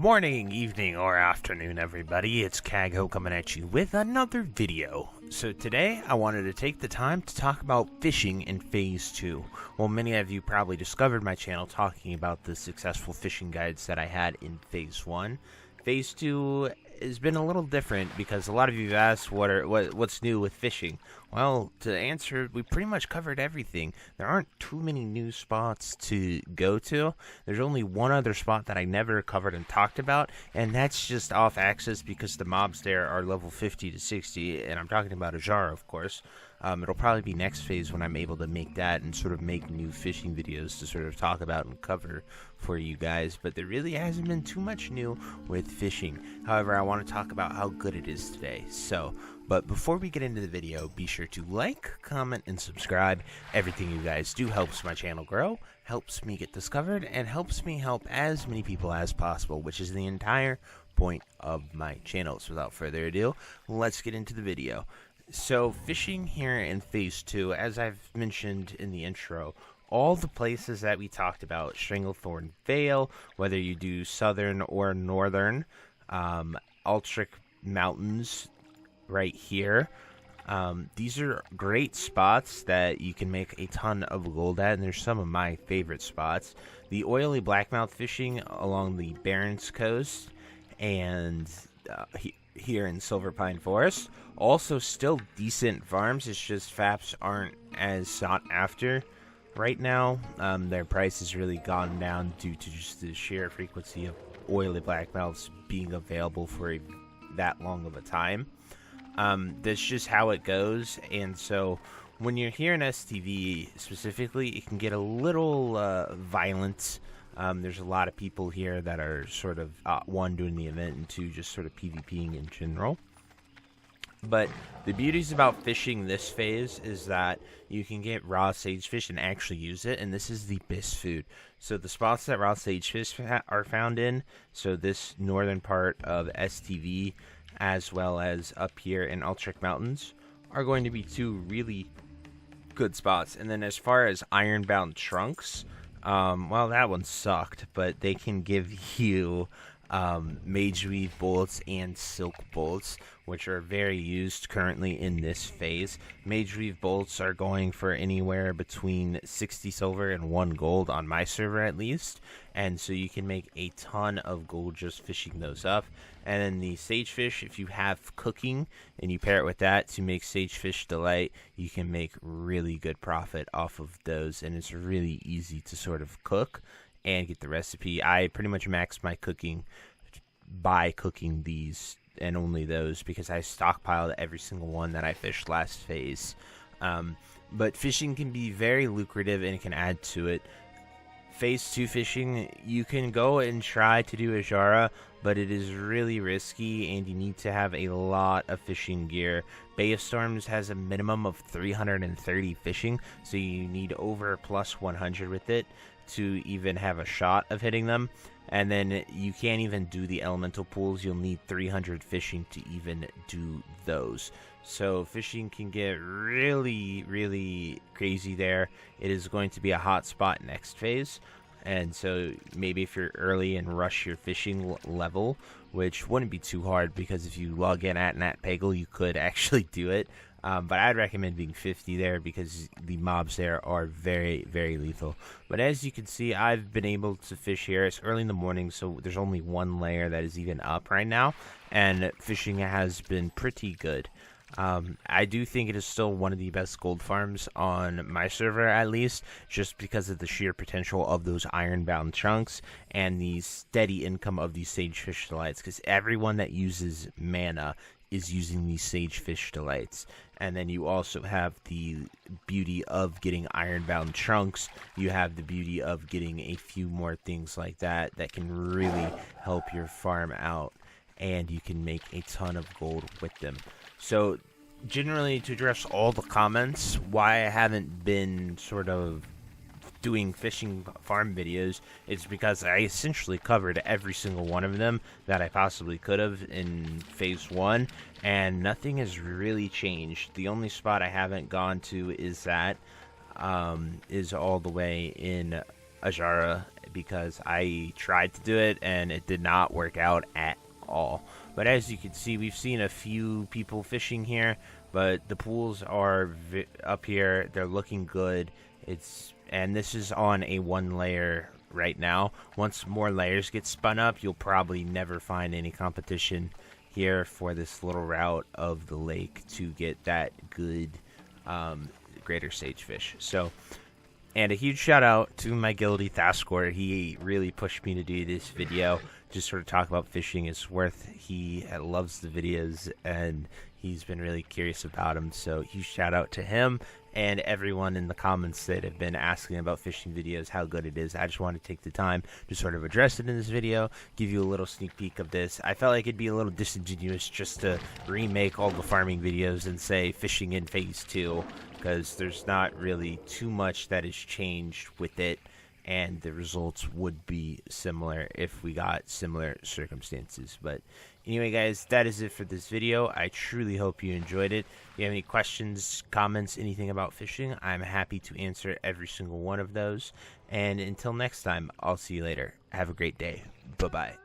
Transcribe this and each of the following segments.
Morning, evening, or afternoon, everybody. It's Kaghoe coming at you with another video. So today, I wanted to take the time to talk about fishing in Phase 2. Well, many of you probably discovered my channel talking about the successful fishing guides that I had in Phase 1. Phase 2 has been a little different because a lot of you have asked what's new with fishing. Well, to answer, we pretty much covered everything. There aren't too many new spots to go to. There's only one other spot that I never covered and talked about, and that's just off axis because the mobs there are level 50 to 60, and I'm talking about Ajara, of course. It'll probably be next phase when I'm able to make that and sort of make new fishing videos to sort of talk about and cover for you guys, but there really hasn't been too much new with fishing. However, I want to talk about how good it is today. But before we get into the video, be sure to like, comment, and subscribe. Everything you guys do helps my channel grow, helps me get discovered, and helps me help as many people as possible, which is the entire point of my channel. So without further ado, let's get into the video. So fishing here in Phase 2, as I've mentioned in the intro, all the places that we talked about, Stranglethorn Vale, whether you do southern or northern, Altric Mountains right here, these are great spots that you can make a ton of gold at, and they're some of my favorite spots. The oily blackmouth fishing along the Barrens Coast and here in Silver Pine Forest, also still decent farms. It's just FAPs aren't as sought after right now. Their price has really gone down due to just the sheer frequency of oily blackmouths being available for that long of a time. That's just how it goes, and so when you're here in STV specifically, it can get a little violent. There's a lot of people here that are sort of, one, doing the event, and two, just sort of PvPing in general. But the beauties about fishing this phase is that you can get raw sagefish and actually use it, and this is the best food. So the spots that raw sagefish are found in, so this northern part of STV, as well as up here in Altric Mountains, are going to be two really good spots. And then as far as ironbound trunks, well, that one sucked, but they can give you mage weave bolts and silk bolts, which are very used currently in this phase. Mage weave bolts are going for anywhere between 60 silver and 1 gold on my server at least, and so you can make a ton of gold just fishing those up. And then the sagefish, if you have cooking and you pair it with that to make sagefish delight, you can make really good profit off of those, and it's really easy to sort of cook and get the recipe. I pretty much max my cooking by cooking these and only those because I stockpiled every single one that I fished last phase. But fishing can be very lucrative and it can add to it. Phase 2 fishing, you can go and try to do Ajara, but it is really risky and you need to have a lot of fishing gear. Bay of Storms has a minimum of 330 fishing, so you need over plus 100 with it to even have a shot of hitting them. And then you can't even do the elemental pools. You'll need 300 fishing to even do those. So fishing can get really, really crazy there. It is going to be a hot spot next phase. And so maybe if you're early and rush your fishing level, which wouldn't be too hard because if you log in at Nat Peggle, you could actually do it. But I'd recommend being 50 there because the mobs there are very, very lethal. But as you can see, I've been able to fish here. It's early in the morning, so there's only one layer that is even up right now. And fishing has been pretty good. I do think it is still one of the best gold farms on my server, at least, just because of the sheer potential of those ironbound chunks and the steady income of these sagefish delights, because everyone that uses mana is using these sagefish delights. And then you also have the beauty of getting ironbound trunks. You have the beauty of getting a few more things like that that can really help your farm out, and you can make a ton of gold with them. So generally, to address all the comments, why I haven't been sort of doing fishing farm videos, it's because I essentially covered every single one of them that I possibly could have in phase 1, and nothing has really changed. The only spot I haven't gone to is all the way in Ajara because I tried to do it and it did not work out at all. But as you can see, we've seen a few people fishing here, but the pools are up here. They're looking good. And this is on a 1 layer right now. Once more layers get spun up, you'll probably never find any competition here for this little route of the lake to get that good greater sagefish. So, and a huge shout out to my guildie Thaskor. He really pushed me to do this video, just sort of talk about fishing. It's worth. He loves the videos and he's been really curious about them. So huge shout out to him and everyone in the comments that have been asking about fishing videos, how good it is. I just want to take the time to sort of address it in this video, give you a little sneak peek of this. I felt like it'd be a little disingenuous just to remake all the farming videos and say fishing in phase 2, because there's not really too much that has changed with it, and the results would be similar if we got similar circumstances. But anyway, guys, that is it for this video. I truly hope you enjoyed it. If you have any questions, comments, anything about fishing, I'm happy to answer every single one of those. And until next time, I'll see you later. Have a great day. Bye-bye.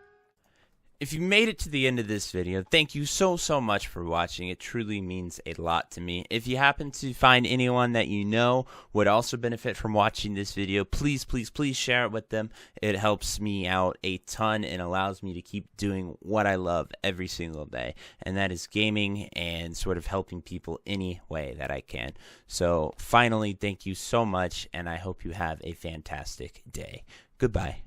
If you made it to the end of this video, thank you so much for watching. It truly means a lot to me. If you happen to find anyone that you know would also benefit from watching this video, please share it with them. It helps me out a ton and allows me to keep doing what I love every single day, and that is gaming and sort of helping people any way that I can. So finally, thank you so much, and I hope you have a fantastic day. Goodbye.